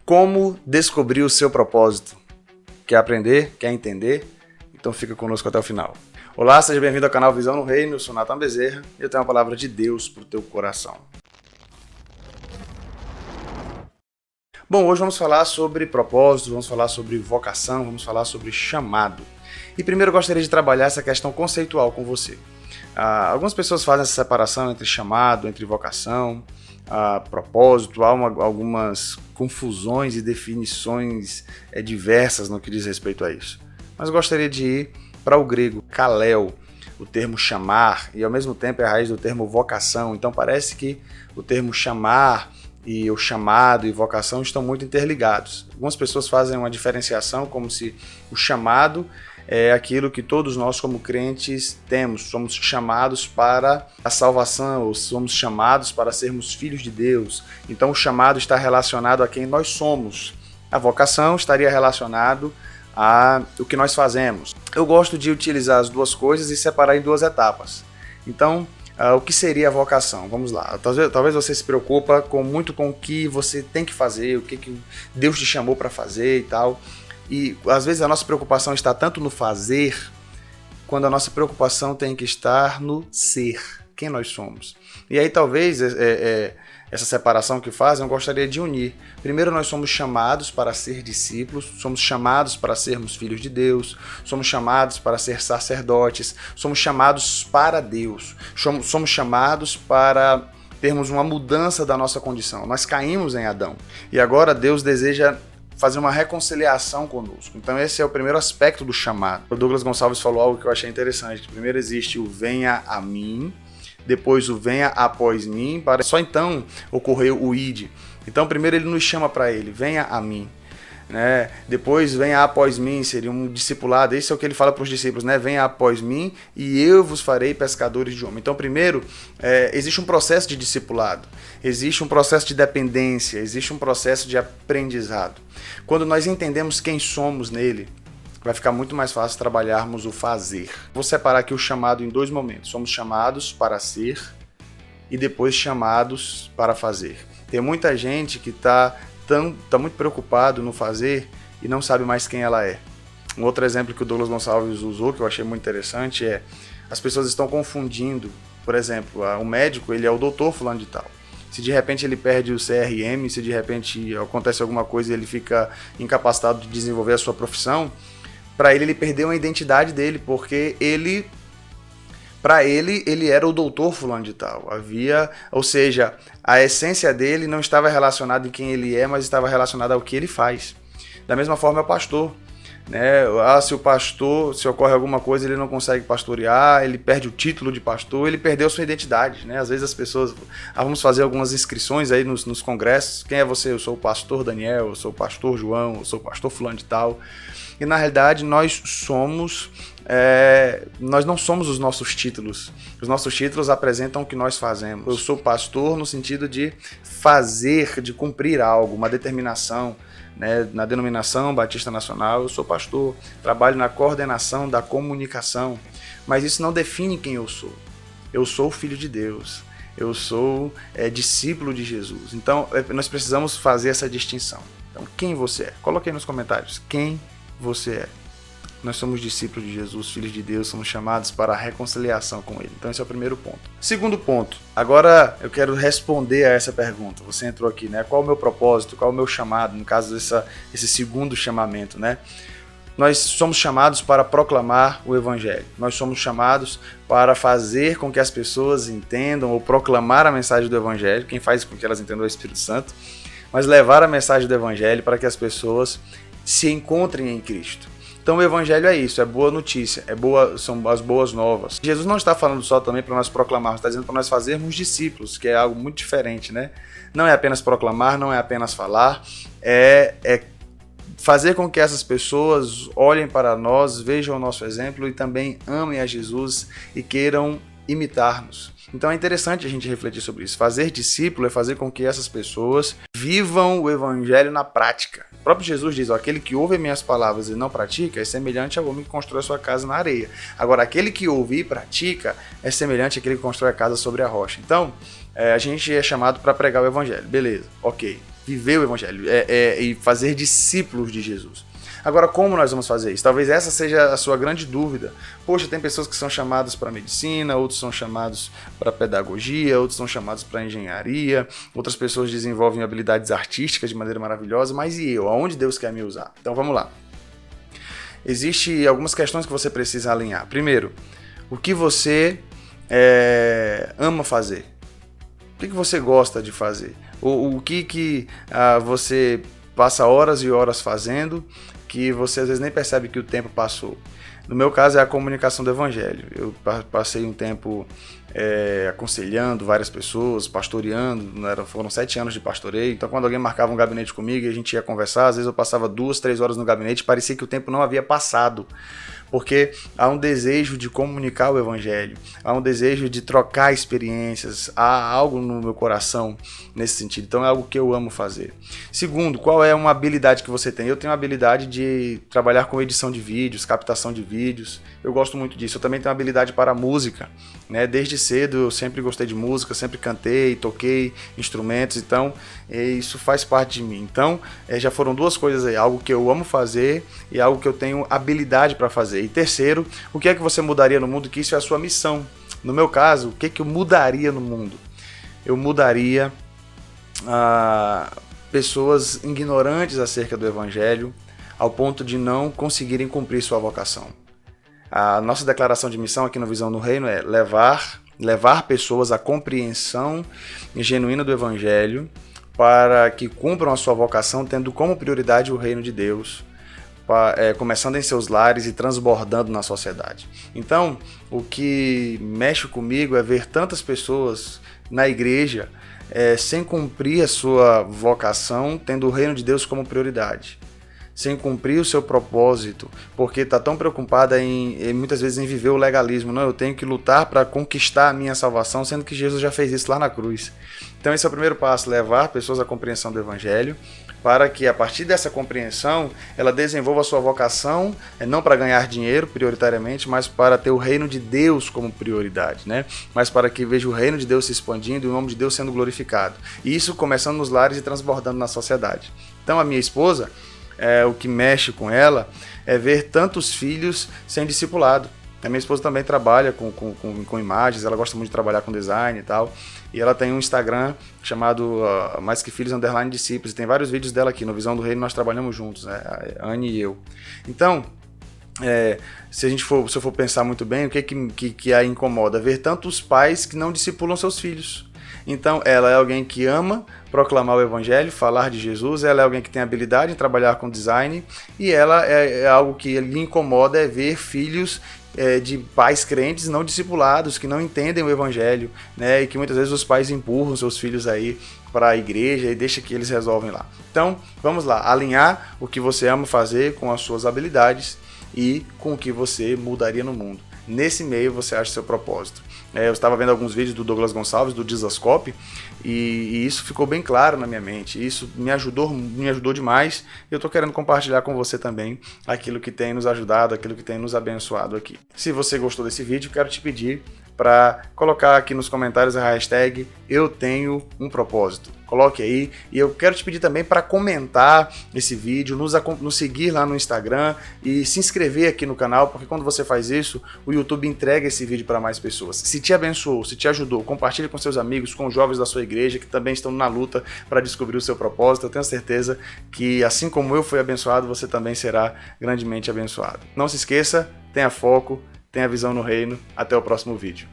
Como descobrir o seu propósito? Quer aprender? Quer entender? Então fica conosco até o final. Olá, seja bem-vindo ao canal Visão no Reino, eu sou Nathan Bezerra e eu tenho uma palavra de Deus para o teu coração. Bom, hoje vamos falar sobre propósito, vamos falar sobre vocação, vamos falar sobre chamado. E primeiro eu gostaria de trabalhar essa questão conceitual com você. Algumas pessoas fazem essa separação entre chamado, entre vocação, propósito, há algumas confusões e definições diversas no que diz respeito a isso. Mas eu gostaria de ir para o grego kaleo, o termo chamar, e ao mesmo tempo é a raiz do termo vocação. Então parece que o termo chamar e o chamado e vocação estão muito interligados. Algumas pessoas fazem uma diferenciação como se o chamado é aquilo que todos nós como crentes temos, somos chamados para a salvação, ou somos chamados para sermos filhos de Deus. Então o chamado está relacionado a quem nós somos. A vocação estaria relacionado a o que nós fazemos. Eu gosto de utilizar as duas coisas e separar em duas etapas. Então, o que seria a vocação? Vamos lá. Talvez você se preocupa muito com o que você tem que fazer, o que Deus te chamou para fazer e tal. E às vezes a nossa preocupação está tanto no fazer, quando a nossa preocupação tem que estar no ser, quem nós somos. E aí talvez essa separação que fazem eu gostaria de unir. Primeiro, nós somos chamados para ser discípulos, somos chamados para sermos filhos de Deus, somos chamados para ser sacerdotes, somos chamados para Deus, somos chamados para termos uma mudança da nossa condição. Nós caímos em Adão e agora Deus deseja fazer uma reconciliação conosco. Então esse é o primeiro aspecto do chamado. O Douglas Gonçalves falou algo que eu achei interessante. Primeiro existe o venha a mim, depois o venha após mim, para só então ocorrer o ide. Então primeiro ele nos chama para ele, venha a mim. Né? Depois venha após mim, seria um discipulado, esse é o que ele fala para os discípulos, né? Venha após mim e eu vos farei pescadores de homens. Então primeiro, existe um processo de discipulado, existe um processo de dependência, existe um processo de aprendizado. Quando nós entendemos quem somos nele, vai ficar muito mais fácil trabalharmos o fazer. Vou separar aqui o chamado em dois momentos, somos chamados para ser e depois chamados para fazer. Tem muita gente que está muito preocupado no fazer e não sabe mais quem ela é. Um outro exemplo que o Douglas Gonçalves usou, que eu achei muito interessante, é as pessoas estão confundindo, por exemplo, o médico, ele é o doutor fulano de tal. Se de repente ele perde o CRM, se de repente acontece alguma coisa e ele fica incapacitado de desenvolver a sua profissão, para ele perdeu a identidade dele, porque para ele era o doutor fulano de tal. Ou seja, a essência dele não estava relacionada em quem ele é, mas estava relacionada ao que ele faz. Da mesma forma é o pastor. Né? Se ocorre alguma coisa, ele não consegue pastorear, ele perde o título de pastor, ele perdeu sua identidade. Né? Às vezes as pessoas, vamos fazer algumas inscrições aí nos congressos, quem é você? Eu sou o pastor Daniel, eu sou o pastor João, eu sou o pastor fulano de tal. E na realidade nós não somos os nossos títulos. Os nossos títulos apresentam o que nós fazemos. Eu sou pastor no sentido de fazer, de cumprir algo, uma determinação. Né? Na denominação Batista Nacional, eu sou pastor, trabalho na coordenação da comunicação, mas isso não define quem eu sou. Eu sou filho de Deus, eu sou discípulo de Jesus. Então, nós precisamos fazer essa distinção. Então, quem você é? Coloque aí nos comentários, quem você é. Nós somos discípulos de Jesus, filhos de Deus, somos chamados para a reconciliação com Ele. Então esse é o primeiro ponto. Segundo ponto, agora eu quero responder a essa pergunta. Você entrou aqui, né? Qual é o meu propósito? Qual é o meu chamado? No caso esse segundo chamamento, né? Nós somos chamados para proclamar o Evangelho. Nós somos chamados para fazer com que as pessoas entendam ou proclamar a mensagem do Evangelho. Quem faz com que elas entendam é o Espírito Santo. Mas levar a mensagem do Evangelho para que as pessoas se encontrem em Cristo. Então o Evangelho é isso, é boa notícia, são as boas novas. Jesus não está falando só também para nós proclamarmos, está dizendo para nós fazermos discípulos, que é algo muito diferente, né? Não é apenas proclamar, não é apenas falar, é fazer com que essas pessoas olhem para nós, vejam o nosso exemplo e também amem a Jesus e queiram imitar-nos. Então é interessante a gente refletir sobre isso. Fazer discípulo é fazer com que essas pessoas vivam o Evangelho na prática. O próprio Jesus diz, aquele que ouve minhas palavras e não pratica é semelhante ao homem que constrói a sua casa na areia. Agora, aquele que ouve e pratica é semelhante àquele que constrói a casa sobre a rocha. Então, a gente é chamado para pregar o Evangelho. Beleza, ok. viver o evangelho e fazer discípulos de Jesus. Agora, como nós vamos fazer isso? Talvez essa seja a sua grande dúvida. Poxa, tem pessoas que são chamadas para medicina, outros são chamados para pedagogia, outros são chamados para engenharia, outras pessoas desenvolvem habilidades artísticas de maneira maravilhosa, mas e eu? Aonde Deus quer me usar? Então vamos lá. Existem algumas questões que você precisa alinhar. Primeiro, o que você ama fazer? O que você gosta de fazer? O que você passa horas e horas fazendo que você às vezes nem percebe que o tempo passou. No meu caso é a comunicação do evangelho. Eu passei um tempo aconselhando várias pessoas, pastoreando, foram 7 anos de pastoreio, então quando alguém marcava um gabinete comigo e a gente ia conversar, às vezes eu passava 2, 3 horas no gabinete e parecia que o tempo não havia passado. Porque há um desejo de comunicar o evangelho, há um desejo de trocar experiências, há algo no meu coração nesse sentido. Então é algo que eu amo fazer. Segundo, qual é uma habilidade que você tem? Eu tenho a habilidade de trabalhar com edição de vídeos, captação de vídeos. Eu gosto muito disso. Eu também tenho habilidade para música, né? Desde cedo eu sempre gostei de música, sempre cantei, toquei instrumentos, então isso faz parte de mim. Então já foram 2 coisas aí, algo que eu amo fazer e algo que eu tenho habilidade para fazer. E terceiro, o que é que você mudaria no mundo? Que isso é a sua missão. No meu caso, o que é que eu mudaria no mundo? Eu mudaria pessoas ignorantes acerca do evangelho ao ponto de não conseguirem cumprir sua vocação. A nossa declaração de missão aqui no Visão no Reino é levar pessoas à compreensão genuína do evangelho para que cumpram a sua vocação tendo como prioridade o reino de Deus, começando em seus lares e transbordando na sociedade. Então, o que mexe comigo é ver tantas pessoas na igreja sem cumprir a sua vocação, tendo o reino de Deus como prioridade, sem cumprir o seu propósito, porque está tão preocupada muitas vezes em viver o legalismo. Não, eu tenho que lutar para conquistar a minha salvação, sendo que Jesus já fez isso lá na cruz. Então esse é o primeiro passo, levar pessoas à compreensão do evangelho, para que a partir dessa compreensão ela desenvolva a sua vocação, não para ganhar dinheiro prioritariamente, mas para ter o reino de Deus como prioridade, né? Mas para que veja o reino de Deus se expandindo e o nome de Deus sendo glorificado. E isso começando nos lares e transbordando na sociedade. Então a minha esposa, o que mexe com ela é ver tantos filhos sem discipulado. A minha esposa também trabalha com imagens, ela gosta muito de trabalhar com design e tal. E ela tem um Instagram chamado Mais Que Filhos _Discípulos. E tem vários vídeos dela aqui. No Visão do Reino nós trabalhamos juntos, né? A Anne e eu. Então, se eu for pensar muito bem, o que a incomoda? Ver tantos pais que não discipulam seus filhos. Então, ela é alguém que ama proclamar o evangelho, falar de Jesus, ela é alguém que tem habilidade em trabalhar com design, e ela é algo que lhe incomoda é ver filhos de pais crentes não discipulados, que não entendem o evangelho, né, e que muitas vezes os pais empurram seus filhos aí para a igreja e deixa que eles resolvem lá. Então, vamos lá, alinhar o que você ama fazer com as suas habilidades e com o que você mudaria no mundo. Nesse meio você acha seu propósito. Eu estava vendo alguns vídeos do Douglas Gonçalves, do Jesuscope, e isso ficou bem claro na minha mente. Isso me ajudou demais. E eu estou querendo compartilhar com você também aquilo que tem nos ajudado, aquilo que tem nos abençoado aqui. Se você gostou desse vídeo, quero te pedir para colocar aqui nos comentários a hashtag Eu Tenho um Propósito. Coloque aí, e eu quero te pedir também para comentar esse vídeo, nos seguir lá no Instagram e se inscrever aqui no canal, porque quando você faz isso, o YouTube entrega esse vídeo para mais pessoas. Se te abençoou, se te ajudou, compartilhe com seus amigos, com os jovens da sua igreja que também estão na luta para descobrir o seu propósito. Eu tenho certeza que, assim como eu fui abençoado, você também será grandemente abençoado. Não se esqueça, tenha foco, tenha visão no reino. Até o próximo vídeo.